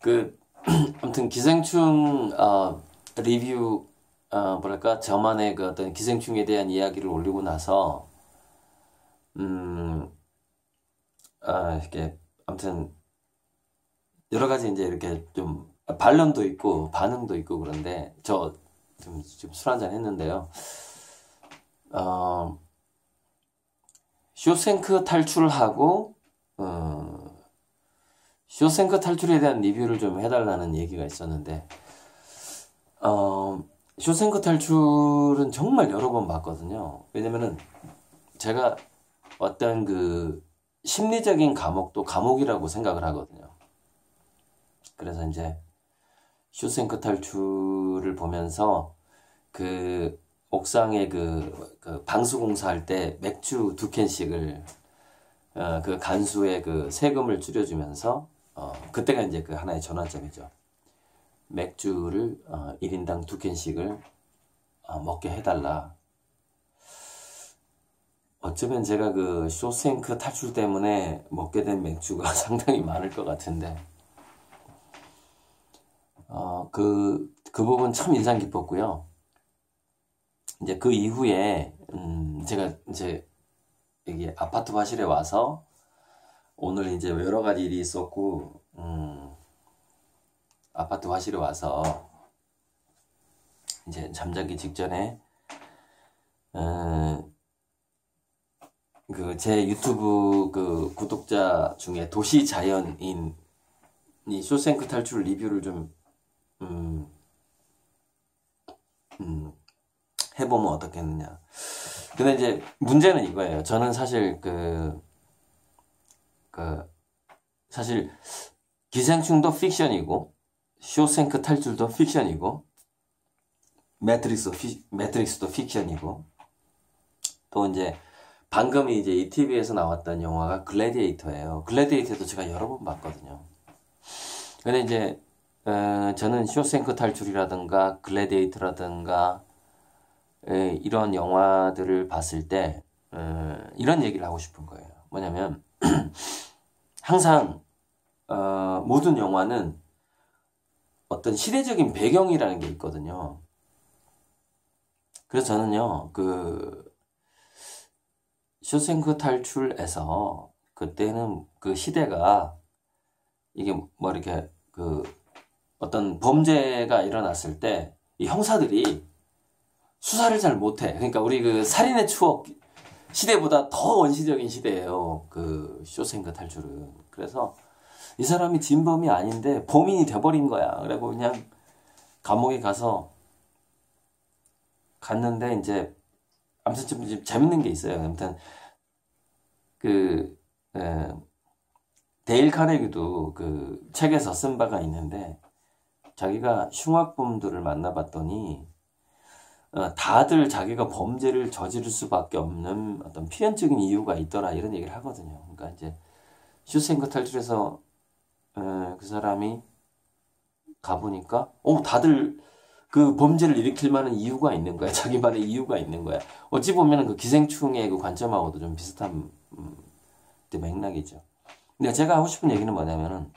그 아무튼 기생충 리뷰 뭐랄까 저만의 그 어떤 기생충에 대한 이야기를 올리고 나서 음, 이렇게 아무튼 여러 가지 이제 이렇게 좀 반론도 있고 반응도 있고 그런데 저 지금 술 한잔 했는데요. 어, 쇼생크 탈출하고 쇼생크 탈출에 대한 리뷰를 좀 해달라는 얘기가 있었는데 쇼생크 탈출은 정말 여러 번 봤거든요. 왜냐면은 제가 어떤 그 심리적인 감옥도 감옥이라고 생각을 하거든요. 그래서 이제 쇼생크 탈출을 보면서 그 옥상에 그 방수공사 할 때 맥주 2캔씩을 그 간수의 그 세금을 줄여주면서 그때가 이제 그 하나의 전환점이죠. 맥주를 1인당 2캔씩을 먹게 해달라. 어쩌면 제가 그 쇼생크 탈출 때문에 먹게 된 맥주가 상당히 많을 것 같은데 그 부분 참 인상 깊었고요. 이제 그 이후에 제가 이제 여기 아파트 화실에 와서 오늘 이제 여러 가지 일이 있었고 아파트 화실에 와서 이제 잠자기 직전에 그 제 유튜브 그 구독자 중에 도시 자연인이 쇼생크 탈출 리뷰를 좀 해보면 어떻겠느냐. 근데 이제 문제는 이거예요. 저는 사실 사실 기생충도 픽션이고 쇼생크 탈출도 픽션이고 매트릭스도 픽션이고 또 이제 방금 이제 ETV에서 나왔던 영화가 글래디에이터예요. 글래디에이터도 제가 여러 번 봤거든요. 근데 이제 저는 쇼생크 탈출이라든가 글래디에이터라든가 이런 영화들을 봤을 때 이런 얘기를 하고 싶은 거예요. 뭐냐면 항상 모든 영화는 어떤 시대적인 배경이라는 게 있거든요. 그래서 저는요 그 쇼생크 탈출에서 그때는 그 시대가 이게 뭐 이렇게 그 어떤 범죄가 일어났을 때 이 형사들이 수사를 잘 못해. 그러니까 우리 그 살인의 추억 시대보다 더 원시적인 시대예요. 그 쇼생크 탈출은. 그래서 이 사람이 진범이 아닌데 범인이 돼버린 거야. 그래고 그냥 감옥에 갔는데 이제 아무튼 좀 재밌는 게 있어요. 아무튼 그 데일 카네기도 그 책에서 쓴 바가 있는데 자기가 흉악범들을 만나봤더니 다들 자기가 범죄를 저지를 수밖에 없는 어떤 필연적인 이유가 있더라 이런 얘기를 하거든요. 그러니까 이제 쇼생크 탈출에서 그 사람이 가보니까 다들 그 범죄를 일으킬 만한 이유가 있는 거야. 자기만의 이유가 있는 거야. 어찌 보면 그 기생충의 그 관점하고도 좀 비슷한 맥락이죠. 근데 제가 하고 싶은 얘기는 뭐냐면은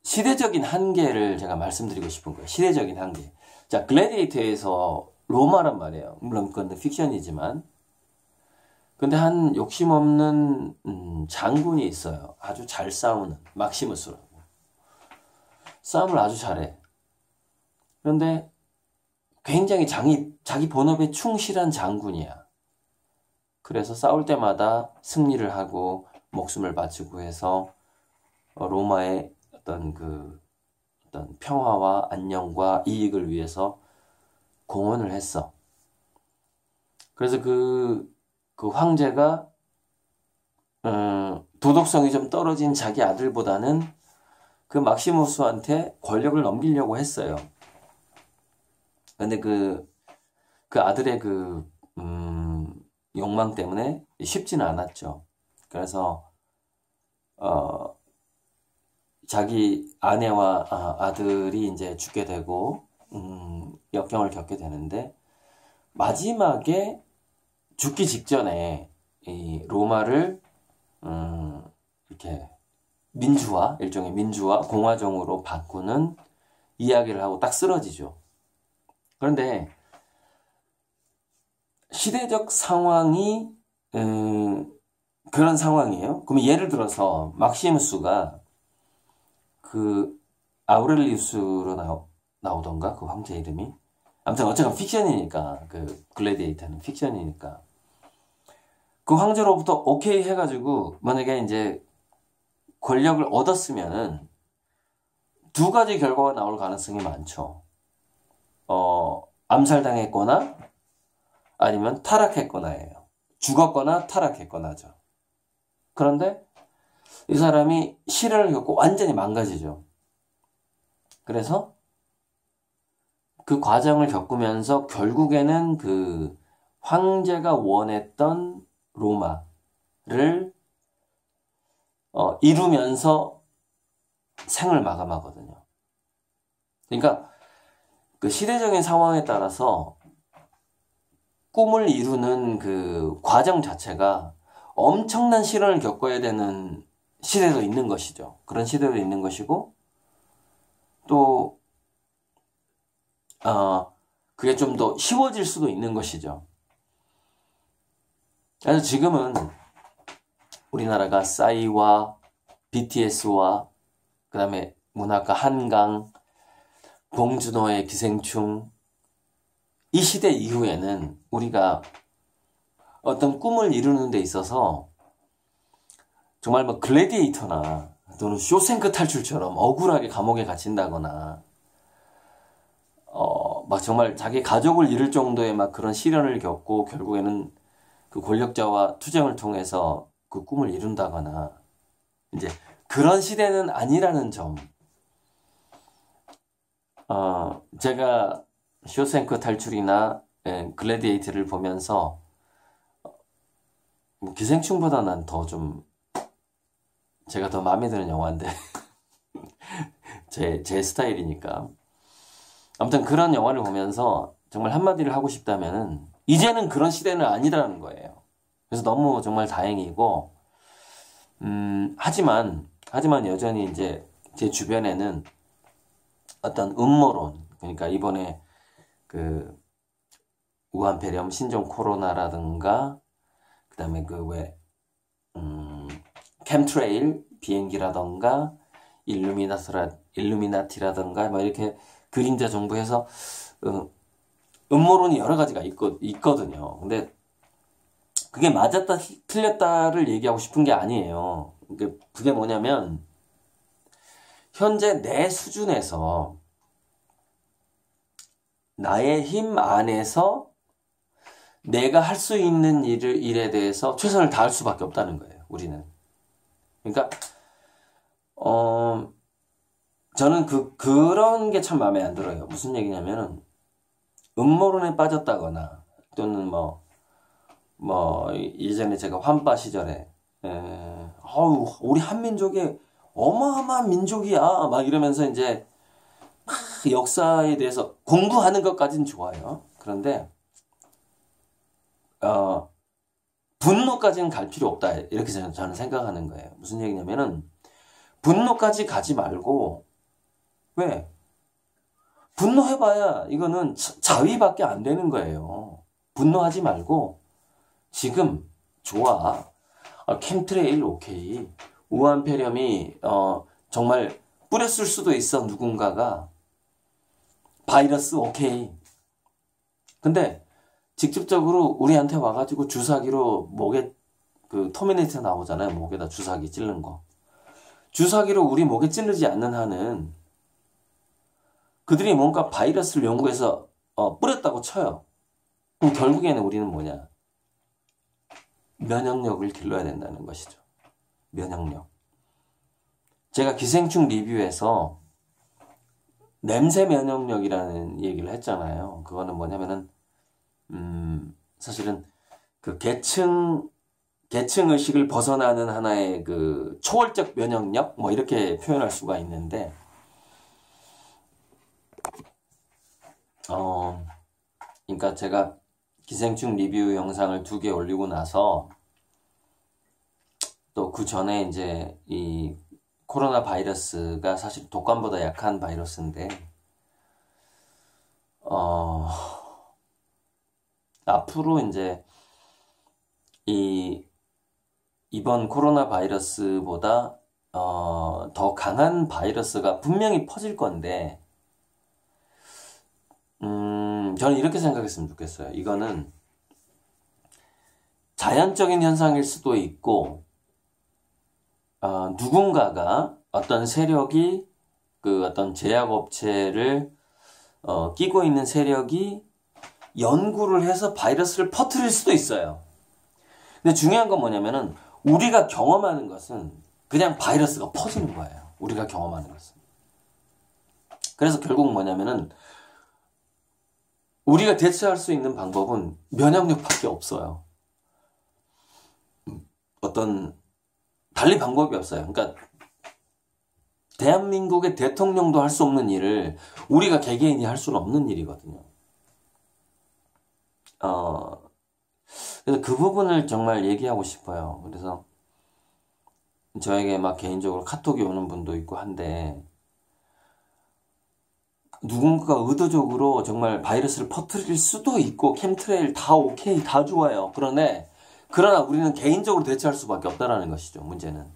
시대적인 한계를 제가 말씀드리고 싶은 거예요. 시대적인 한계. 자, 글래디에이터에서 로마란 말이에요. 물론 그건 픽션이지만. 근데 한 욕심 없는 장군이 있어요. 아주 잘 싸우는 막시무스라고. 싸움을 아주 잘해. 그런데 굉장히 자기 본업에 충실한 장군이야. 그래서 싸울 때마다 승리를 하고 목숨을 바치고 해서 로마의 어떤 평화와 안녕과 이익을 위해서 공헌을 했어. 그래서 그 황제가 도덕성이 좀 떨어진 자기 아들보다는 그 막시무스한테 권력을 넘기려고 했어요. 근데 그 아들의 욕망 때문에 쉽지는 않았죠. 그래서 자기 아내와 아들이 이제 죽게 되고 역경을 겪게 되는데 마지막에 죽기 직전에 이 로마를 이렇게 민주화, 일종의 민주화, 공화정으로 바꾸는 이야기를 하고 딱 쓰러지죠. 그런데 시대적 상황이 그런 상황이에요. 그럼 예를 들어서 막시무스가 그 아우렐리우스로 나오던가 그 황제 이름이 아무튼 어쨌든 픽션이니까 그 글래디에이터는 픽션이니까 그 황제로부터 오케이 해가지고 만약에 이제 권력을 얻었으면은 두 가지 결과가 나올 가능성이 많죠. 암살당했거나 아니면 타락했거나예요. 죽었거나 타락했거나죠. 그런데 이 사람이 시련을 겪고 완전히 망가지죠. 그래서 그 과정을 겪으면서 결국에는 그 황제가 원했던 로마를 이루면서 생을 마감하거든요. 그러니까 그 시대적인 상황에 따라서 꿈을 이루는 그 과정 자체가 엄청난 시련을 겪어야 되는 시대도 있는 것이죠. 그런 시대도 있는 것이고 또 그게 좀 더 쉬워질 수도 있는 것이죠. 그래서 지금은 우리나라가 싸이와 BTS와 그 다음에 문학가 한강, 봉준호의 기생충 이 시대 이후에는 우리가 어떤 꿈을 이루는 데 있어서 정말 뭐 글래디에이터나 또는 쇼생크 탈출처럼 억울하게 감옥에 갇힌다거나 막 정말 자기 가족을 잃을 정도의 막 그런 시련을 겪고 결국에는 그 권력자와 투쟁을 통해서 그 꿈을 이룬다거나 이제 그런 시대는 아니라는 점. 제가 쇼생크 탈출이나 글래디에이터를 보면서 기생충보다 난 더 좀 제가 더 마음에 드는 영화인데 제 스타일이니까 아무튼 그런 영화를 보면서 정말 한마디를 하고 싶다면은 이제는 그런 시대는 아니라는 거예요. 그래서 너무 정말 다행이고 하지만 여전히 이제 제 주변에는 어떤 음모론 그러니까 이번에 그 우한 폐렴 신종 코로나라든가 그다음에 그 왜 캠트레일 비행기라던가 일루미나티라던가 뭐 이렇게 그림자 정부에서 음모론이 여러 가지가 있거든요. 근데 그게 맞았다 틀렸다를 얘기하고 싶은 게 아니에요. 그게 뭐냐면 현재 내 수준에서 나의 힘 안에서 내가 할 수 있는 일에 대해서 최선을 다할 수밖에 없다는 거예요. 우리는. 그러니까 저는 그런 게 참 마음에 안 들어요. 무슨 얘기냐면은 음모론에 빠졌다거나 또는 뭐 예전에 제가 환빠 시절에 우리 한민족이 어마어마한 민족이야 막 이러면서 이제 막 역사에 대해서 공부하는 것까지는 좋아요. 그런데 분노까지는 갈 필요 없다 이렇게 저는 생각하는 거예요. 무슨 얘기냐면은 분노까지 가지 말고 왜? 분노해봐야 이거는 자위밖에 안 되는 거예요. 분노하지 말고 지금 좋아. 캠트레일 오케이. 우한폐렴이 정말 뿌렸을 수도 있어 누군가가. 바이러스 오케이. 근데 직접적으로 우리한테 와가지고 주사기로 목에 그 터미네이터 나오잖아요. 목에다 주사기 찌른 거. 주사기로 우리 목에 찌르지 않는 한은 그들이 뭔가 바이러스를 연구해서 뿌렸다고 쳐요. 그럼 결국에는 우리는 뭐냐? 면역력을 길러야 된다는 것이죠. 면역력. 제가 기생충 리뷰에서 냄새 면역력이라는 얘기를 했잖아요. 그거는 뭐냐면은 사실은 그 계층 의식을 벗어나는 하나의 그 초월적 면역력 뭐 이렇게 표현할 수가 있는데 그러니까 제가 기생충 리뷰 영상을 2개 올리고 나서 또 그 전에 이제 이 코로나 바이러스가 사실 독감보다 약한 바이러스인데, 앞으로 이제 이번 코로나 바이러스보다 더 강한 바이러스가 분명히 퍼질 건데, 저는 이렇게 생각했으면 좋겠어요. 이거는 자연적인 현상일 수도 있고, 누군가가 어떤 세력이 그 어떤 제약업체를 끼고 있는 세력이 연구를 해서 바이러스를 퍼뜨릴 수도 있어요. 근데 중요한 건 뭐냐면은 우리가 경험하는 것은 그냥 바이러스가 퍼지는 거예요. 우리가 경험하는 것은. 그래서 결국 뭐냐면은 우리가 대처할 수 있는 방법은 면역력밖에 없어요. 달리 방법이 없어요. 그러니까 대한민국의 대통령도 할 수 없는 일을 우리가 개개인이 할 수는 없는 일이거든요. 그래서 그 부분을 정말 얘기하고 싶어요. 그래서 저에게 막 개인적으로 카톡이 오는 분도 있고 한데, 누군가가 의도적으로 정말 바이러스를 퍼뜨릴 수도 있고 캠트레일 다 오케이, 다 좋아요. 그러나 우리는 개인적으로 대처할 수밖에 없다라는 것이죠. 문제는.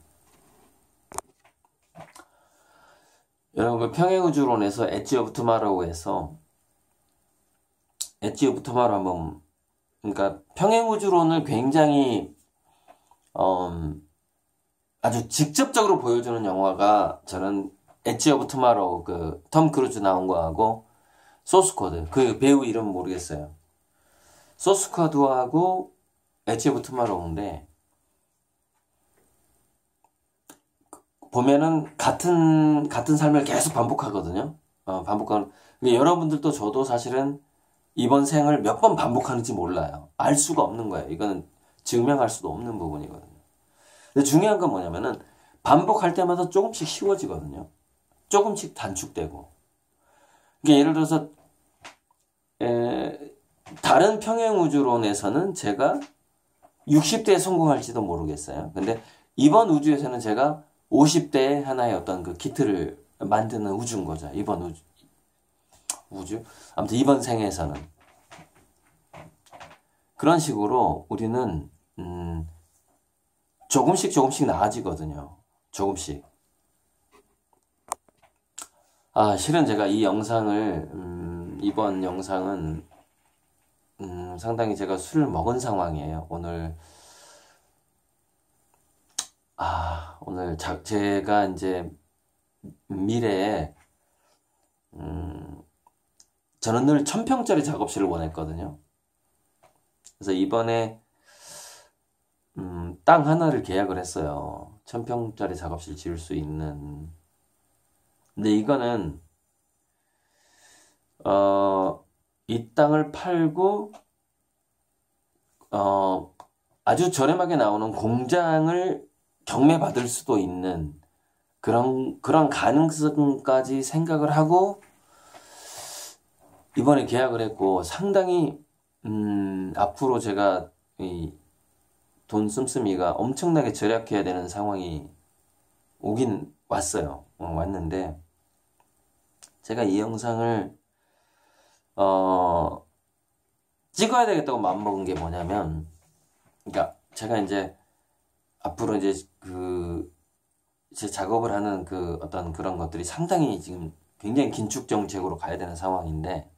여러분, 그 평행우주론에서 엣지 오브 투마로우에서 엣지 오브 투마로우 한번, 그러니까 평행우주론을 굉장히 아주 직접적으로 보여주는 영화가, 저는 엣지 오브 투마로우, 그 톰 크루즈 나온 거하고 소스코드, 그 배우 이름 모르겠어요. 소스코드하고 엣지 오브 투마로우인데, 보면은 같은 삶을 계속 반복하거든요. 반복하는. 근데 여러분들도 저도 사실은 이번 생을 몇 번 반복하는지 몰라요. 알 수가 없는 거예요. 이거는 증명할 수도 없는 부분이거든요. 근데 중요한 건 뭐냐면은 반복할 때마다 조금씩 쉬워지거든요. 조금씩 단축되고. 그러니까 예를 들어서 다른 평행우주론에서는 제가 60대에 성공할지도 모르겠어요. 근데 이번 우주에서는 제가 50대의 하나의 어떤 그 키트를 만드는 우주인 거죠. 이번 우주? 아무튼 이번 생에서는. 그런 식으로 우리는 조금씩 나아지거든요. 조금씩. 실은 제가 이 영상을, 이번 영상은 상당히 제가 술을 먹은 상황이에요. 오늘 제가 이제 미래에 저는 늘 1000평짜리 작업실을 원했거든요. 그래서 이번에 땅 하나를 계약을 했어요. 1000평짜리 작업실 지을 수 있는. 근데 이거는 이 땅을 팔고 아주 저렴하게 나오는 공장을 경매받을 수도 있는 그런 가능성까지 생각을 하고 이번에 계약을 했고, 상당히 앞으로 제가 이 돈 씀씀이가 엄청나게 절약해야 되는 상황이 오긴 왔어요. 왔는데 제가 이 영상을 찍어야 되겠다고 마음먹은 게 뭐냐면, 그러니까 제가 이제 앞으로 이제 제 작업을 하는 그 어떤 그런 것들이 상당히 지금 굉장히 긴축 정책으로 가야 되는 상황인데,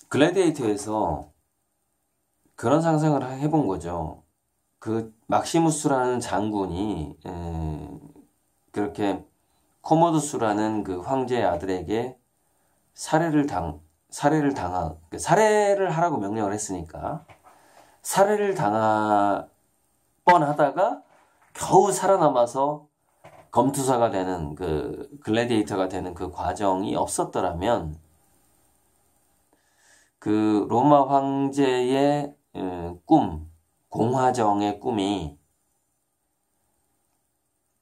글래디에이터에서 그런 상상을 해본 거죠. 그 막시무스라는 장군이 그렇게 코모두스라는 그 황제의 아들에게 살해를 하라고 명령을 했으니까 살해를 당할 뻔하다가 겨우 살아남아서 검투사가 되는 그 글래디에이터가 되는 그 과정이 없었더라면 그 로마 황제의 꿈, 공화정의 꿈이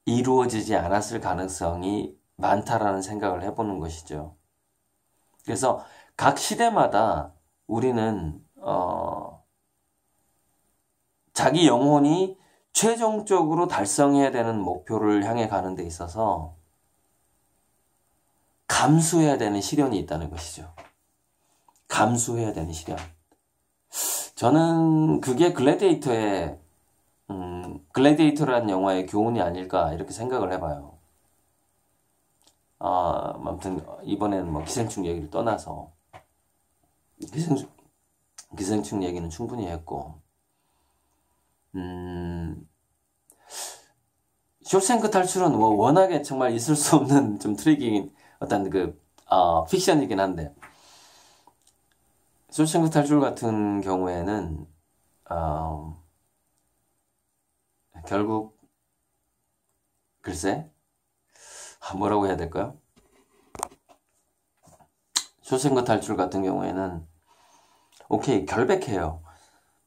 이루어지지 않았을 가능성이 많다라는 생각을 해보는 것이죠. 그래서 각 시대마다 우리는 자기 영혼이 최종적으로 달성해야 되는 목표를 향해 가는 데 있어서 감수해야 되는 시련이 있다는 것이죠. 감수해야 되는 시련. 저는 그게 글래디에이터라는 영화의 교훈이 아닐까 이렇게 생각을 해봐요. 아무튼 이번에는 뭐 기생충 얘기를 떠나서 기생충 얘기는 충분히 했고, 쇼생크 탈출은 뭐 워낙에 정말 있을 수 없는 좀 트릭인 어떤 픽션이긴 한데, 쇼생크 탈출 같은 경우에는 결국 글쎄 뭐라고 해야 될까요? 쇼생크 탈출 같은 경우에는 오케이, 결백해요.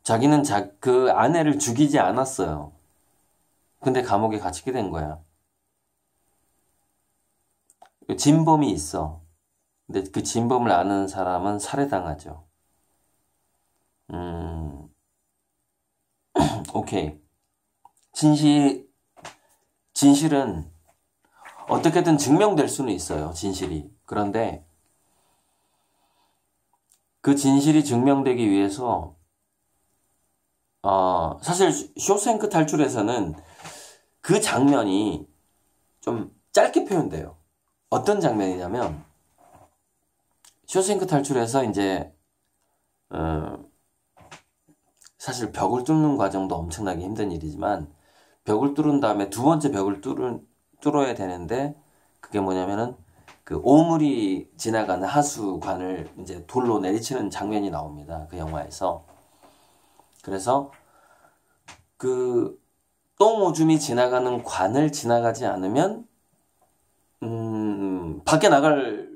자기는 그 아내를 죽이지 않았어요. 근데 감옥에 갇히게 된 거야. 진범이 있어. 근데 그 진범을 아는 사람은 살해당하죠. 오케이. 진실은 어떻게든 증명될 수는 있어요. 진실이. 그런데 그 진실이 증명되기 위해서 사실 쇼생크 탈출에서는 그 장면이 좀 짧게 표현돼요. 어떤 장면이냐면 쇼생크 탈출에서 이제 사실 벽을 뚫는 과정도 엄청나게 힘든 일이지만 벽을 뚫은 다음에 두 번째 벽을 뚫어야 되는데 그게 뭐냐면은 그 오물이 지나가는 하수관을 이제 돌로 내리치는 장면이 나옵니다. 그 영화에서. 그래서 그 똥오줌이 지나가는 관을 지나가지 않으면 밖에 나갈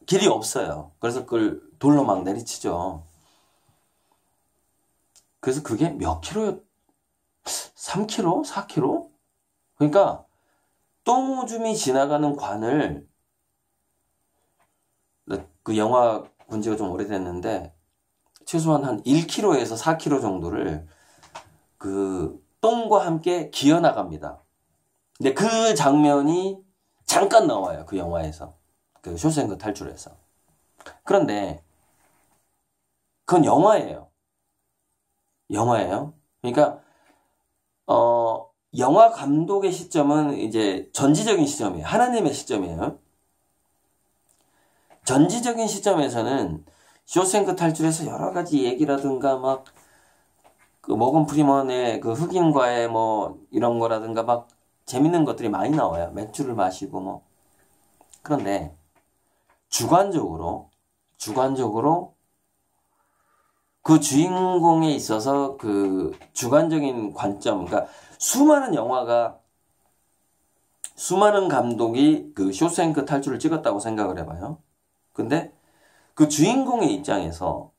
길이 없어요. 그래서 그걸 돌로 막 내리치죠. 그래서 그게 몇 킬로요? 3km? 4km? 그러니까 똥오줌이 지나가는 관을, 그 영화 본 지가 좀 오래됐는데 최소한 한 1km에서 4km 정도를 그 똥과 함께 기어나갑니다. 근데 그 장면이 잠깐 나와요. 그 영화에서. 그 쇼생크 탈출에서. 그런데 그건 영화예요. 영화예요. 그러니까 영화 감독의 시점은 이제 전지적인 시점이에요. 하나님의 시점이에요. 전지적인 시점에서는 쇼생크 탈출에서 여러 가지 얘기라든가 막 그 모건 프리먼의 그 흑인과의 뭐 이런 거라든가 막 재밌는 것들이 많이 나와요. 맥주를 마시고 뭐. 그런데 주관적으로 그 주인공에 있어서 그 주관적인 관점, 그러니까 수많은 감독이 그 쇼생크 탈출을 찍었다고 생각을 해봐요. 근데 그 주인공의 입장에서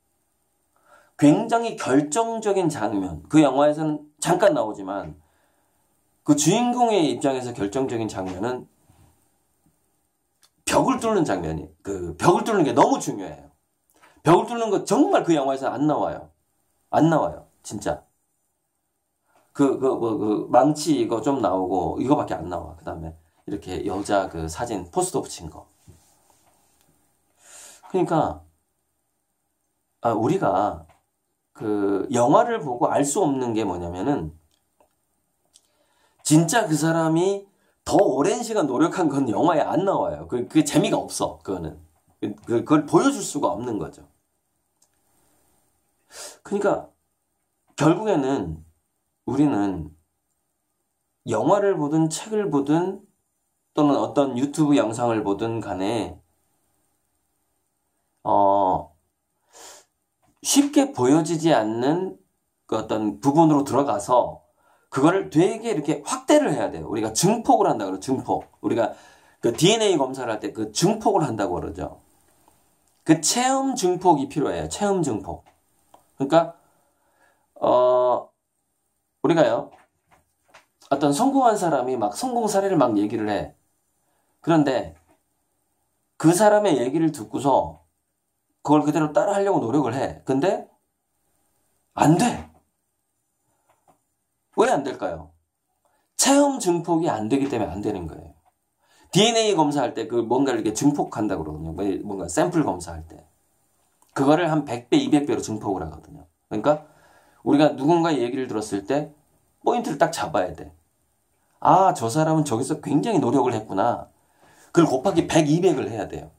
굉장히 결정적인 장면, 그 영화에서는 잠깐 나오지만 그 주인공의 입장에서 결정적인 장면은 벽을 뚫는 장면이, 그 벽을 뚫는 게 너무 중요해요. 벽을 뚫는 거 정말 그 영화에서 안 나와요. 안 나와요. 진짜. 망치 이거 좀 나오고 이거밖에 안 나와. 그 다음에 이렇게 여자 그 사진 포스터 붙인 거. 그러니까 우리가 그 영화를 보고 알 수 없는 게 뭐냐면은 진짜 그 사람이 더 오랜 시간 노력한 건 영화에 안 나와요. 그 재미가 없어. 그거는. 그걸 보여줄 수가 없는 거죠. 그러니까 결국에는 우리는 영화를 보든 책을 보든 또는 어떤 유튜브 영상을 보든 간에 쉽게 보여지지 않는 그 어떤 부분으로 들어가서 그거를 되게 이렇게 확대를 해야 돼요. 우리가 증폭을 한다 그러죠. 증폭. 우리가 그 DNA 검사를 할 때 그 증폭을 한다고 그러죠. 그 체험 증폭이 필요해요. 체험 증폭. 그러니까 우리가요, 어떤 성공한 사람이 막 성공 사례를 막 얘기를 해. 그런데 그 사람의 얘기를 듣고서 그걸 그대로 따라 하려고 노력을 해. 근데 안 돼. 왜 안 될까요? 체험 증폭이 안 되기 때문에 안 되는 거예요. DNA 검사할 때 그 뭔가를 이렇게 증폭한다고 그러거든요. 뭔가 샘플 검사할 때. 그거를 한 100배, 200배로 증폭을 하거든요. 그러니까 우리가 누군가의 얘기를 들었을 때 포인트를 딱 잡아야 돼. 아, 저 사람은 저기서 굉장히 노력을 했구나. 그걸 곱하기 100, 200을 해야 돼요.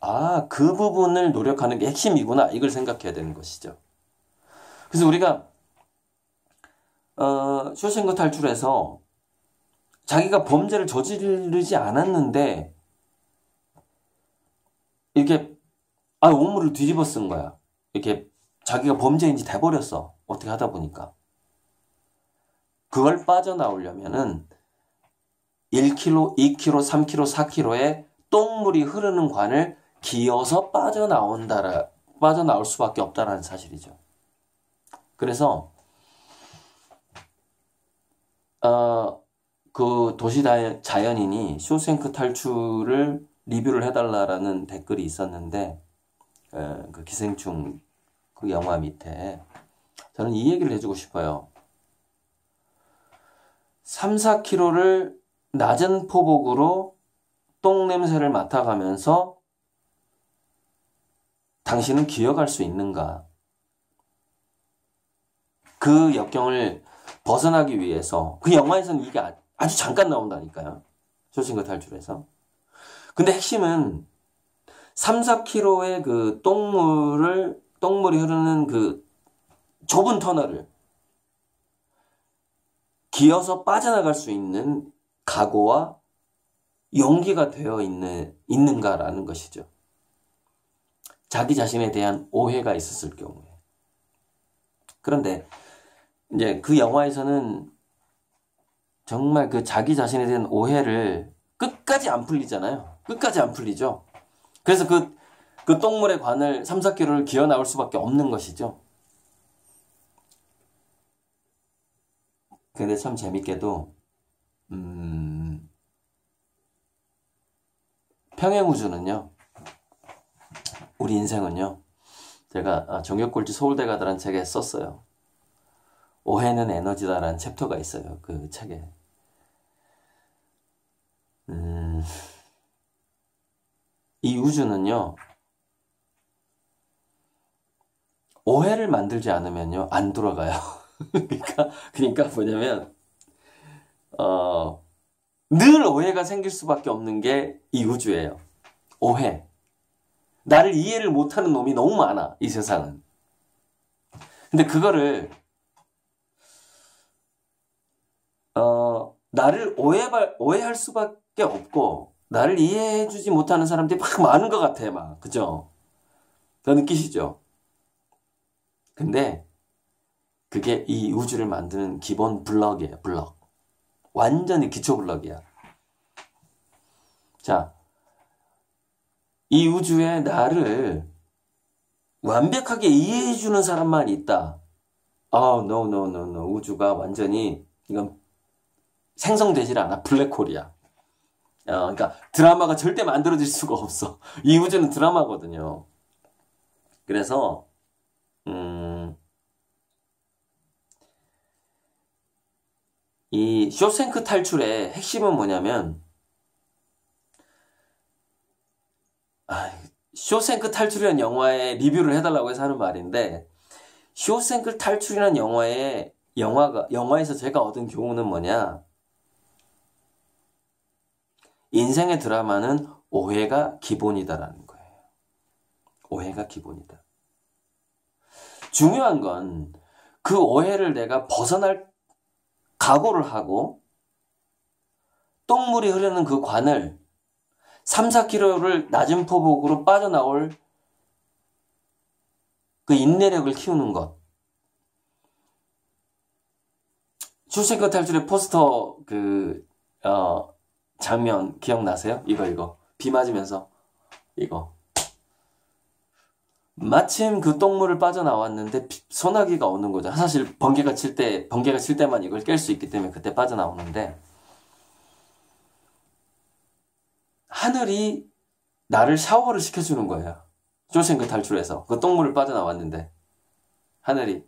아, 그 부분을 노력하는 게 핵심이구나. 이걸 생각해야 되는 것이죠. 그래서 우리가 쇼생크 탈출해서 자기가 범죄를 저지르지 않았는데 이렇게 오물을 뒤집어 쓴 거야. 이렇게 자기가 범죄인지 돼버렸어. 어떻게 하다 보니까. 그걸 빠져나오려면은 1km, 2km, 3km, 4km의 똥물이 흐르는 관을 기어서 빠져나올 수밖에 없다라는 사실이죠. 그래서 그 도시 자연인이 쇼생크 탈출을 리뷰를 해달라라는 댓글이 있었는데 그 기생충 그 영화 밑에 저는 이 얘기를 해주고 싶어요. 3, 4km를 낮은 포복으로 똥 냄새를 맡아가면서 당신은 기어갈 수 있는가? 그 역경을 벗어나기 위해서 그 영화에서는 이게 아주 잠깐 나온다니까요. 쇼생크 탈출에서. 근데 핵심은 3, 4km의 그 똥물이 흐르는 그 좁은 터널을 기어서 빠져나갈 수 있는 각오와 용기가 되어 있는가라는 것이죠. 자기 자신에 대한 오해가 있었을 경우에. 그런데 이제 그 영화에서는 정말 그 자기 자신에 대한 오해를 끝까지 안 풀리잖아요. 끝까지 안 풀리죠. 그래서 그 똥물의 관을 3, 4km를 기어 나올 수밖에 없는 것이죠. 근데 참 재밌게도 평행우주는요. 우리 인생은요. 제가 정육골지 서울대 가다라는 책에 썼어요. 오해는 에너지다라는 챕터가 있어요. 그 책에. 이 우주는요. 오해를 만들지 않으면요. 안 돌아가요. 그러니까 뭐냐면 늘 오해가 생길 수밖에 없는 게 이 우주예요. 오해. 나를 이해를 못하는 놈이 너무 많아. 이 세상은. 근데 그거를 나를 오해할 수밖에 없고 나를 이해해주지 못하는 사람들이 막 많은 것 같아. 막 그죠? 더 느끼시죠? 근데 그게 이 우주를 만드는 기본 블럭이에요. 블럭. 완전히 기초 블럭이야. 자, 이 우주에 나를 완벽하게 이해해주는 사람만 있다. no. 우주가 완전히 이건 생성되질 않아. 블랙홀이야. 그러니까 드라마가 절대 만들어질 수가 없어. 이 우주는 드라마거든요. 그래서 이 쇼생크 탈출의 핵심은 뭐냐면 쇼생크 탈출이라는 영화의 리뷰를 해달라고 해서 하는 말인데 쇼생크 탈출이라는 영화에서 제가 얻은 교훈은 뭐냐? 인생의 드라마는 오해가 기본이다라는 거예요. 오해가 기본이다. 중요한 건 그 오해를 내가 벗어날 각오를 하고 똥물이 흐르는 그 관을 3, 4km를 낮은 포복으로 빠져나올 그 인내력을 키우는 것. 쇼생크 탈출의 포스터 장면 기억나세요? 이거. 비 맞으면서 이거. 마침 그 똥물을 빠져나왔는데 소나기가 오는 거죠. 사실 번개가 칠 때만 이걸 깰 수 있기 때문에 그때 빠져나오는데 하늘이 나를 샤워를 시켜주는 거예요. 쇼생크 탈출에서 그 똥물을 빠져나왔는데 하늘이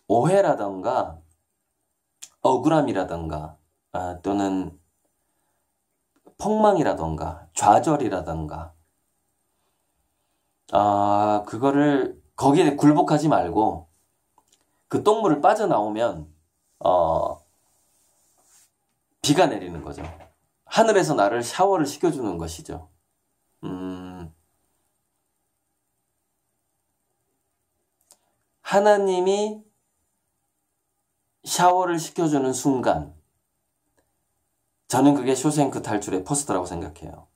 오해라던가 억울함이라던가 또는 폭망이라던가 좌절이라던가 그거를 거기에 굴복하지 말고 그 똥물을 빠져나오면 비가 내리는 거죠. 하늘에서 나를 샤워를 시켜주는 것이죠. 하나님이 샤워를 시켜주는 순간 저는 그게 쇼생크 탈출의 포스터라고 생각해요.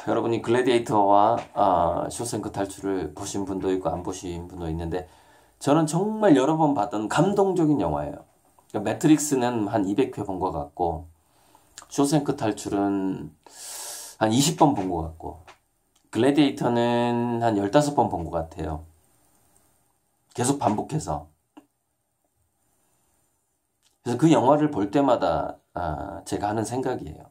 여러분이 글래디에이터와 쇼생크 탈출을 보신 분도 있고 안 보신 분도 있는데 저는 정말 여러 번 봤던 감동적인 영화예요. 그러니까 매트릭스는 한 200회 본 것 같고 쇼생크 탈출은 한 20번 본 것 같고 글래디에이터는 한 15번 본 것 같아요. 계속 반복해서. 그래서 그 영화를 볼 때마다 제가 하는 생각이에요.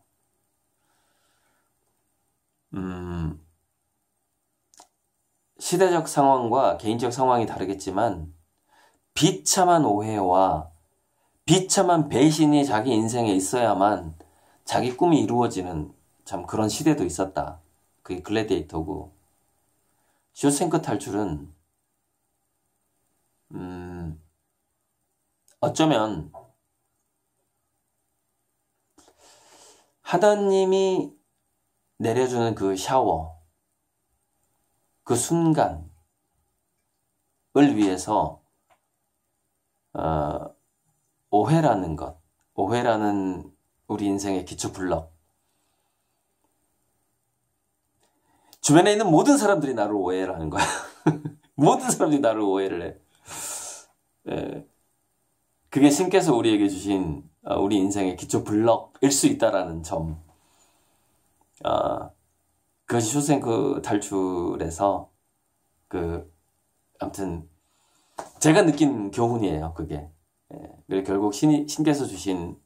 시대적 상황과 개인적 상황이 다르겠지만 비참한 오해와 비참한 배신이 자기 인생에 있어야만 자기 꿈이 이루어지는 참 그런 시대도 있었다. 그게 글래디에이터고 쇼생크 탈출은 어쩌면 하나님이 내려주는 그 샤워, 그 순간을 위해서 오해라는 것, 오해라는 우리 인생의 기초 블럭. 주변에 있는 모든 사람들이 나를 오해를 하는 거야. 모든 사람들이 나를 오해를 해. 그게 신께서 우리에게 주신 우리 인생의 기초 블럭일 수 있다라는 점. 그것이 쇼생크 탈출에서 아무튼 제가 느낀 교훈이에요. 그게. 그리고 결국 신께서 주신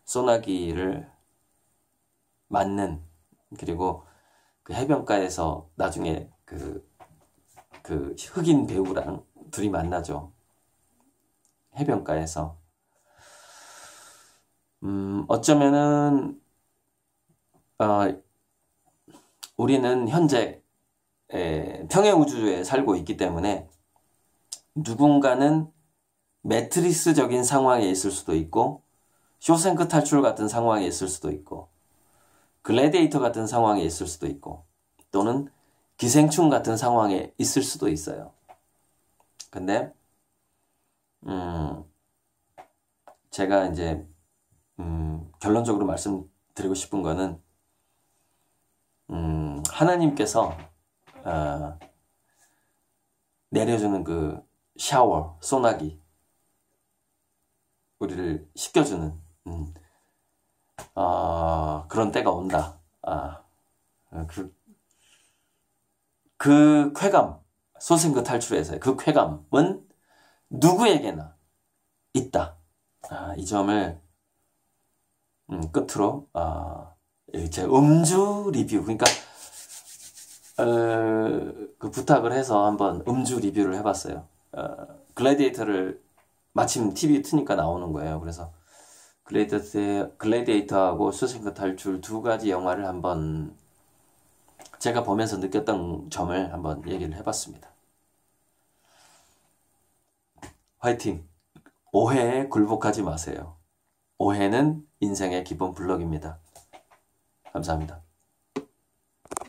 소나기를 맞는 그리고 그 해변가에서 나중에 그 흑인 배우랑 둘이 만나죠. 해변가에서. 어쩌면은 우리는 현재 평행우주에 살고 있기 때문에 누군가는 매트리스적인 상황에 있을 수도 있고 쇼생크 탈출 같은 상황에 있을 수도 있고 글래디에이터 같은 상황에 있을 수도 있고 또는 기생충 같은 상황에 있을 수도 있어요. 근데 제가 이제 결론적으로 말씀드리고 싶은 거는 하나님께서 내려주는 그 샤워, 소나기 우리를 씻겨주는 그런 때가 온다. 그 쾌감, 쇼생크 탈출에서의 그 쾌감은 누구에게나 있다. 이 점을 끝으로 제 음주 리뷰, 그러니까 그 부탁을 해서 한번 음주 리뷰를 해봤어요. 글래디에이터를 마침 TV 트니까 나오는 거예요. 그래서 글래디에이터하고 쇼생크 탈출 두 가지 영화를 한번 제가 보면서 느꼈던 점을 한번 얘기를 해봤습니다. 화이팅! 오해에 굴복하지 마세요. 오해는 인생의 기본 블럭입니다. 감사합니다.